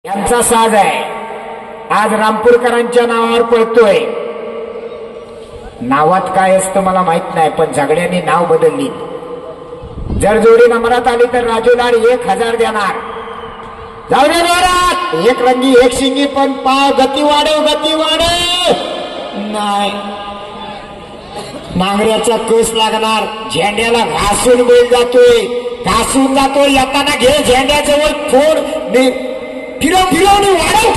यांचा साज आहे. आज रामपूरकरांच्या नावावर पळतोय. नावात काय असतं मला माहित नाही, पण झगड्यांनी नाव बदलली. जर जोडी नंबरात आली तर राजू लाड 1000 देणार. जाऊ दे जोरात, एक रंगी एक शिंगी, पण पाव गती वाढव नाही. नांगऱ्याचा कस लागणार. झेंड्याला घासून बैल जातोय, घासून जातोय. येताना घे झेंड्याजवळ फोड, फिरव वाढव.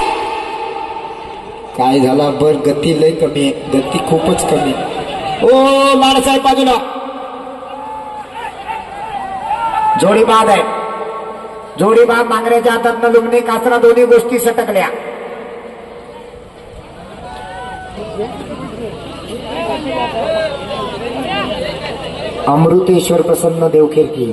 काय झाला बर, गती लय कमी आहे, गती खूपच कमी. ओ लाडसाहेब बाजूला. जोडी बाद आहे. जोडी बाद. नांगऱ्याच्या हातातनं लुंगणे कासरा दोन्ही गोष्टी सटकल्या. अमृतेश्वर प्रसन्न देवखेरकी.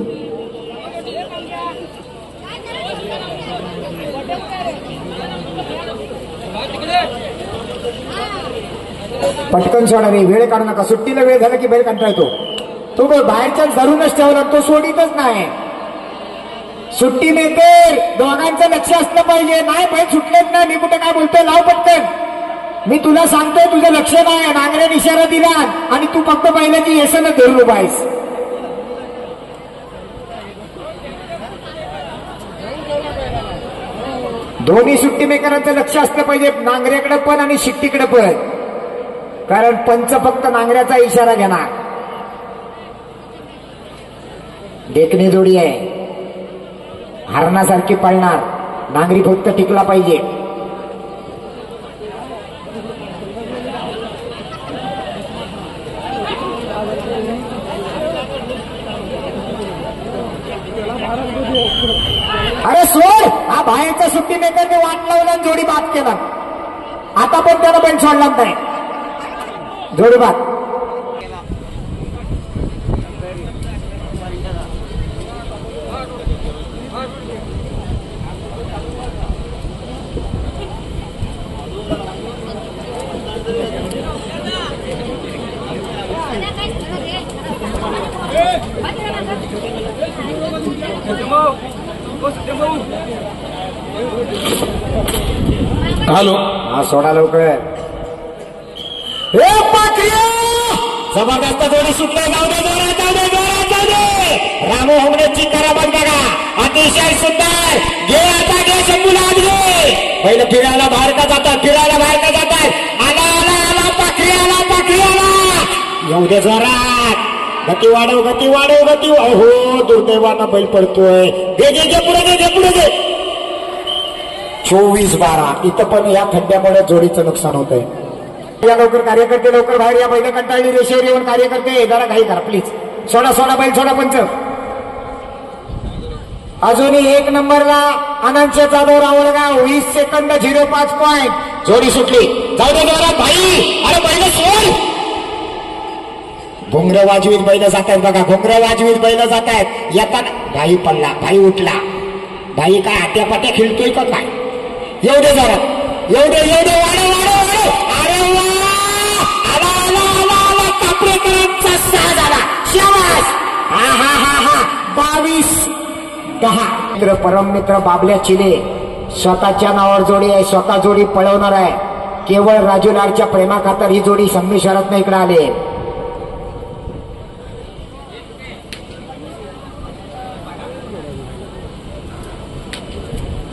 पटकन सोडा रे, वेळ काढू नका. सुट्टीला वेळ झाला की बैल कंटाळतो. तो बाहेरच्या धरूनच ठेवला, तो सोडीतच नाही. सुट्टी मेकर दोघांचं लक्ष असलं पाहिजे. नाही बैल सुटलेच नाही. मी कुठे काय बोलतोय, लाव पटकन. मी तुला सांगतोय तुझं लक्ष नाही. नांगऱ्याने इशारा दिला आणि तू फक्त बैलाची येसनं धरून उभा आहेस. दोन्ही सुट्टी मेकरांचं लक्ष असलं पाहिजे, नांगऱ्याकडे पण आणि शिट्टीकडे पण. कारण पंच फक्त नांगऱ्याचा इशारा घेणार. देखणी जोडी आहे, हरणासारखी पळणार. नांगरी फक्त टिकला पाहिजे. अरे सोड, हा बाहेरचा सुट्टी मेकरने वाट लावला, जोडी बाद केला. आता पण त्याला बैल सोडला नाही. जोडी बाद. हॅलो, हा सोडा लवकर. जबरदस्त जोडी सुटले. जाऊ दे. रामू होमण्याची करामत बघा, अतिशय सुंदर. घे आता, घे शंभूला आत घे. पहिलं फिरायला बाहेर का जातात. आला पाखरी आला. येऊ दे जोरात. गती वाढव. हो दुर्दैवानं बैल पडतोय. घे पुढे. 24-12. इथं पण या खड्ड्यामुळे जोडीचं नुकसान होतंय. या लवकर कार्यकर्ते, लवकर बाहेर या. बैल कंटाळली रेषेवर येऊन. कार्यकर्ते जरा घाई करा प्लीज. सोडा बैल सोडा. पंच अजूनही 1 नंबरला आनंद जाधव रावळगाव. 20 second 05 point. जोडी सुटली. जाऊ दे जोरात भाई. अरे बैल सोड. घोंगरं वाजवीत बैल जात आहेत बघा. येताना भाई पडला, भाई उठला. भाई काय आट्यापाट्या खेळतोय का काय? येऊ दे जोरात. वाढव. अरे आला कापरेकरांचा साज आला. शाबास. हा 22-10. परम मित्र बाबल्या चिले स्वतःच्या नावावर जोडी आहे. स्वतः जोडी पळवणार आहे. केवळ राजू लाडच्या प्रेमाखातर ही जोडी संमिश्रात इकडे आले.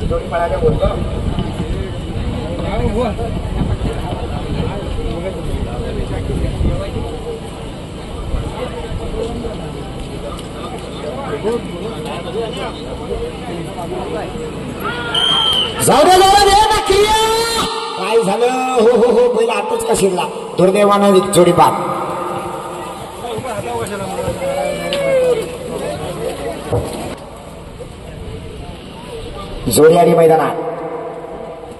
जोडी पळायला बोलतो. जाऊ दे काय झालं. हो पहिला आताच का शिरला. दुर्दैवानं जोडी बाद. जोडी आली मैदानात.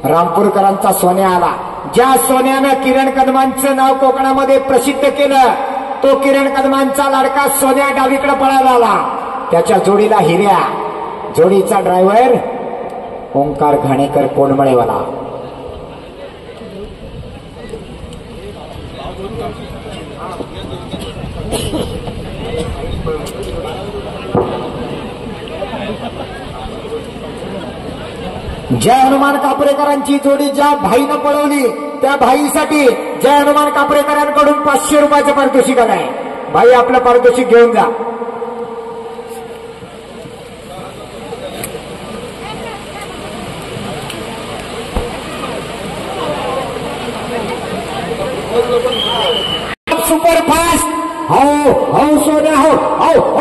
रामपूरकरांचा सोन्या आला. ज्या सोन्यानं किरण कदमांचं नाव कोकणामध्ये प्रसिद्ध केलं, तो किरण कदमांचा लाडका सोन्या डावीकडे पळायला आला. त्याच्या जोडीला हिऱ्या. जोडीचा ड्रायव्हर ओंकार घाणेकर कोंडमळेवाला. जय हनुमान कापरेकरांची जोडी ज्या भाईनं पळवली त्या भाईसाठी जय हनुमान कापरेकरांकडून 500 रुपयाचं पारितोषिक आहे. भाई आपलं पारितोषिक घेऊन जा. सुपरफास्ट हो हो सोन्या हो हो